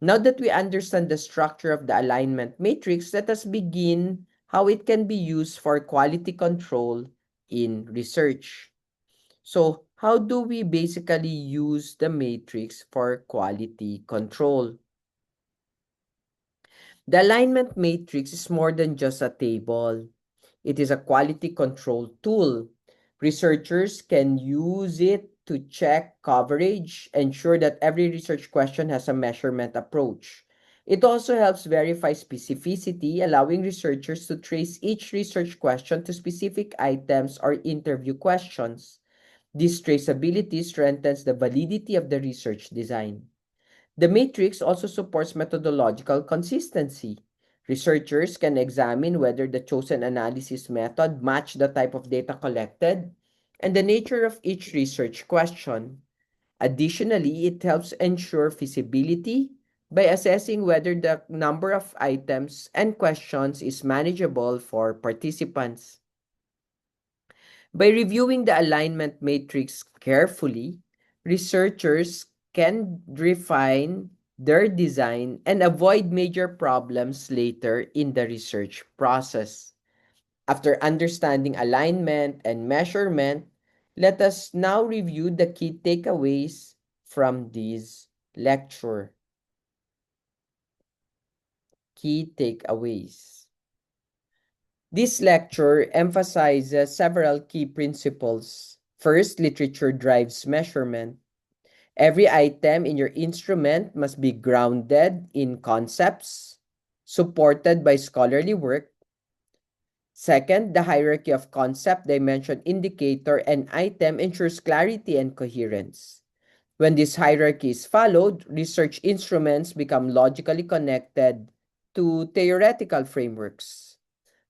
Now that we understand the structure of the alignment matrix, let us begin how it can be used for quality control in research. So, how do we basically use the matrix for quality control? The alignment matrix is more than just a table. It is a quality control tool. Researchers can use it to check coverage, ensure that every research question has a measurement approach. It also helps verify specificity, allowing researchers to trace each research question to specific items or interview questions. This traceability strengthens the validity of the research design. The matrix also supports methodological consistency. Researchers can examine whether the chosen analysis method match the type of data collected and the nature of each research question. Additionally, it helps ensure feasibility by assessing whether the number of items and questions is manageable for participants. By reviewing the alignment matrix carefully, researchers can refine their design and avoid major problems later in the research process. After understanding alignment and measurement, let us now review the key takeaways from this lecture. Key takeaways. This lecture emphasizes several key principles. First, literature drives measurement. Every item in your instrument must be grounded in concepts, supported by scholarly work. Second, the hierarchy of concept, dimension, indicator, and item ensures clarity and coherence. When this hierarchy is followed, research instruments become logically connected to theoretical frameworks.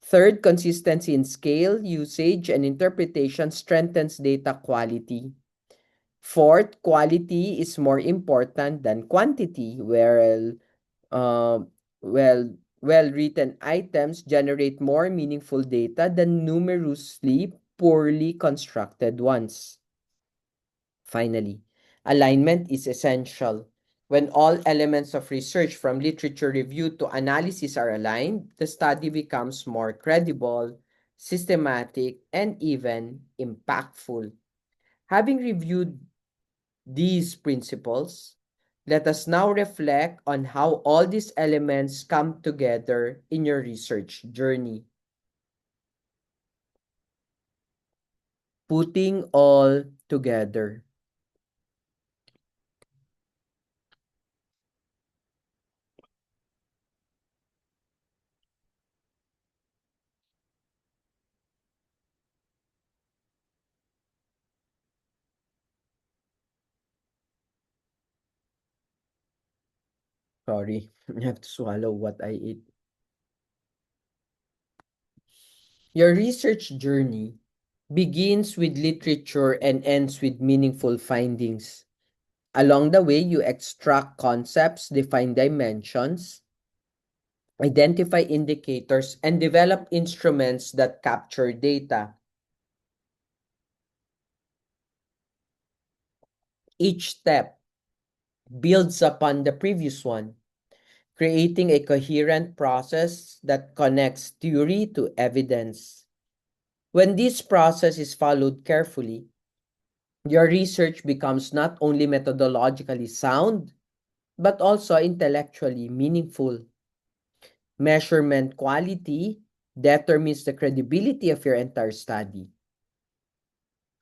Third, consistency in scale, usage, and interpretation strengthens data quality. Fourth, quality is more important than quantity, where uh, well well-written items generate more meaningful data than numerously poorly constructed ones. Finally, alignment is essential. When all elements of research from literature review to analysis are aligned, the study becomes more credible, systematic, and even impactful. Having reviewed these principles, let us now reflect on how all these elements come together in your research journey. Putting all together. Sorry, I have to swallow what I ate. Your research journey begins with literature and ends with meaningful findings. Along the way, you extract concepts, define dimensions, identify indicators, and develop instruments that capture data. Each step builds upon the previous one, creating a coherent process that connects theory to evidence. When this process is followed carefully, your research becomes not only methodologically sound, but also intellectually meaningful. Measurement quality determines the credibility of your entire study.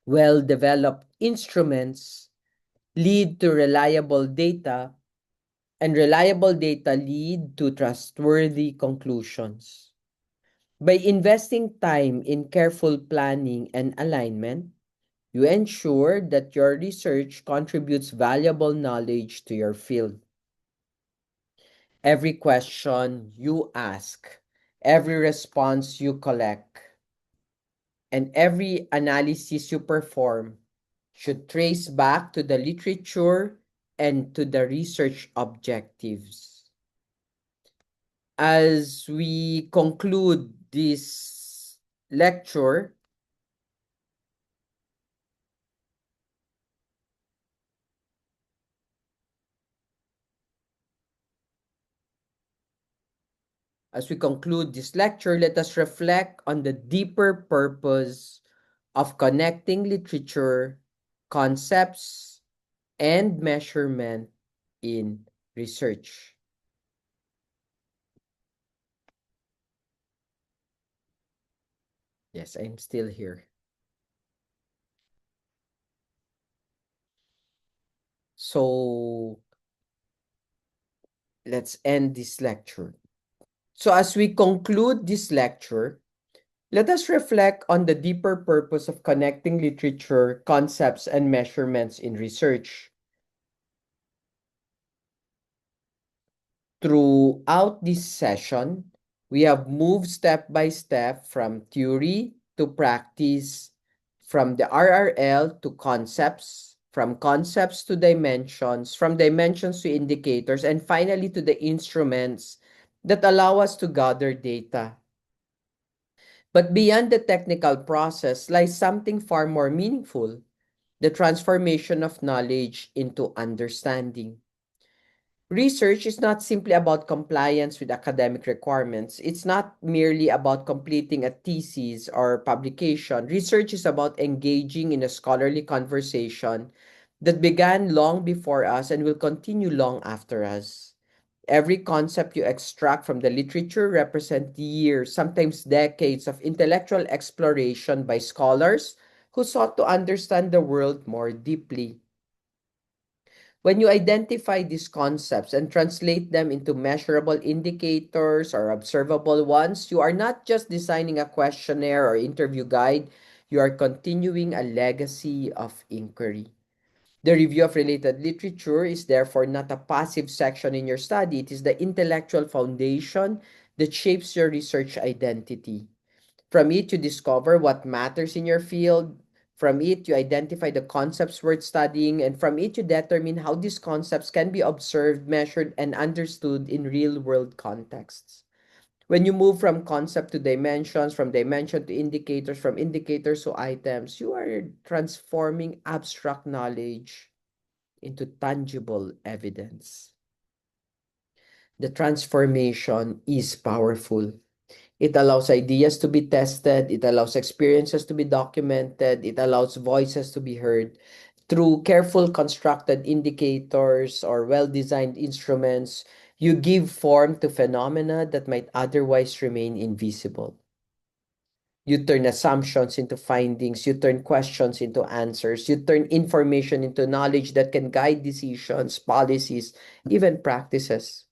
Well developed instruments lead to reliable data, and reliable data lead to trustworthy conclusions. By investing time in careful planning and alignment, you ensure that your research contributes valuable knowledge to your field. Every question you ask, every response you collect, and every analysis you perform should trace back to the literature and to the research objectives. As we conclude this lecture, let us reflect on the deeper purpose of connecting literature, concepts, and measurement in research. Yes, I'm still here. So let's end this lecture. So as we conclude this lecture, let us reflect on the deeper purpose of connecting literature, concepts, and measurements in research. Throughout this session, we have moved step by step from theory to practice, from the RRL to concepts, from concepts to dimensions, from dimensions to indicators, and finally to the instruments that allow us to gather data. But beyond the technical process lies something far more meaningful: the transformation of knowledge into understanding. Research is not simply about compliance with academic requirements. It's not merely about completing a thesis or publication. Research is about engaging in a scholarly conversation that began long before us and will continue long after us. Every concept you extract from the literature represents years, sometimes decades of intellectual exploration by scholars who sought to understand the world more deeply. When you identify these concepts and translate them into measurable indicators or observable ones, you are not just designing a questionnaire or interview guide, you are continuing a legacy of inquiry. The review of related literature is therefore not a passive section in your study, it is the intellectual foundation that shapes your research identity. From it, you discover what matters in your field. From it, you identify the concepts worth studying. And from it, you determine how these concepts can be observed, measured, and understood in real world contexts. When you move from concept to dimensions, from dimension to indicators, from indicators to items, you are transforming abstract knowledge into tangible evidence. The transformation is powerful. It allows ideas to be tested. It allows experiences to be documented. It allows voices to be heard. Through careful constructed indicators or well-designed instruments, you give form to phenomena that might otherwise remain invisible. You turn assumptions into findings. You turn questions into answers. You turn information into knowledge that can guide decisions, policies, even practices.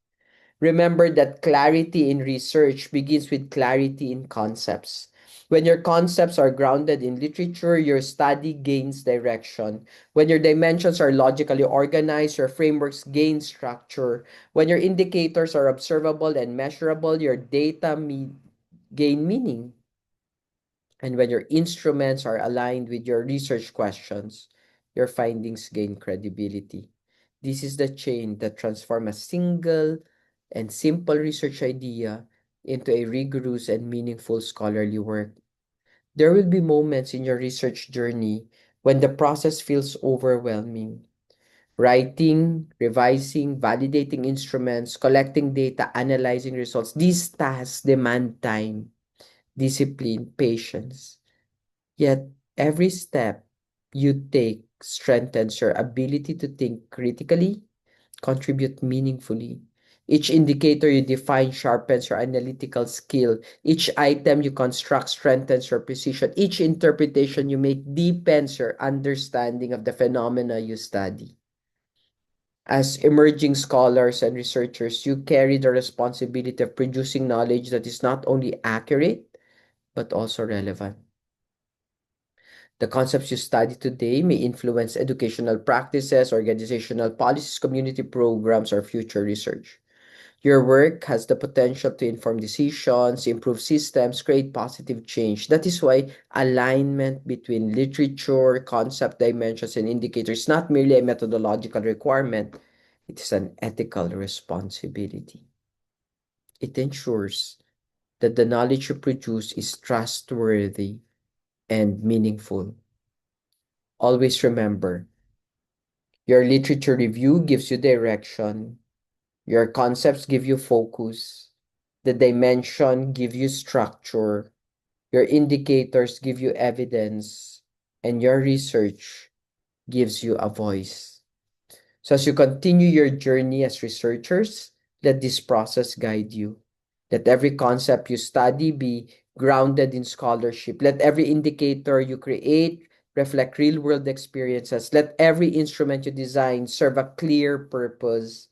Remember that clarity in research begins with clarity in concepts. When your concepts are grounded in literature, your study gains direction. When your dimensions are logically organized, your frameworks gain structure. When your indicators are observable and measurable, your data gain meaning. And when your instruments are aligned with your research questions, your findings gain credibility. This is the chain that transforms a single and simple research idea into a rigorous and meaningful scholarly work. There will be moments in your research journey when the process feels overwhelming. Writing, revising, validating instruments, collecting data, analyzing results, these tasks demand time, discipline, patience. Yet, every step you take strengthens your ability to think critically, contribute meaningfully. Each indicator you define sharpens your analytical skill. Each item you construct strengthens your precision. Each interpretation you make deepens your understanding of the phenomena you study. As emerging scholars and researchers, you carry the responsibility of producing knowledge that is not only accurate, but also relevant. The concepts you study today may influence educational practices, organizational policies, community programs, or future research. Your work has the potential to inform decisions, improve systems, create positive change. That is why alignment between literature, concept dimensions, and indicators is not merely a methodological requirement, it is an ethical responsibility. It ensures that the knowledge you produce is trustworthy and meaningful. Always remember, your literature review gives you direction, your concepts give you focus, the dimension give you structure, your indicators give you evidence, and your research gives you a voice. So as you continue your journey as researchers, let this process guide you. Let every concept you study be grounded in scholarship. Let every indicator you create reflect real world experiences. Let every instrument you design serve a clear purpose.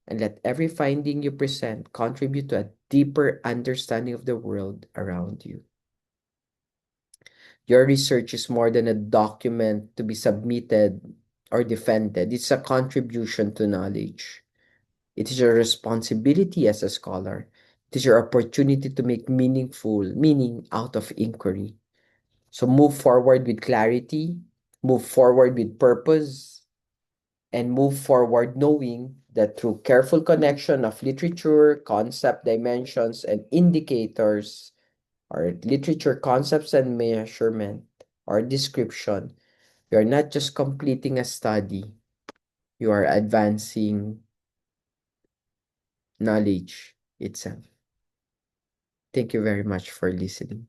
And let every finding you present contribute to a deeper understanding of the world around you. Your research is more than a document to be submitted or defended. It's a contribution to knowledge. It is your responsibility as a scholar. It is your opportunity to make meaning out of inquiry. So move forward with clarity, move forward with purpose, and move forward knowing that through careful connection of literature, concept dimensions, and indicators, or literature concepts and measurement, or description, you are not just completing a study, you are advancing knowledge itself. Thank you very much for listening.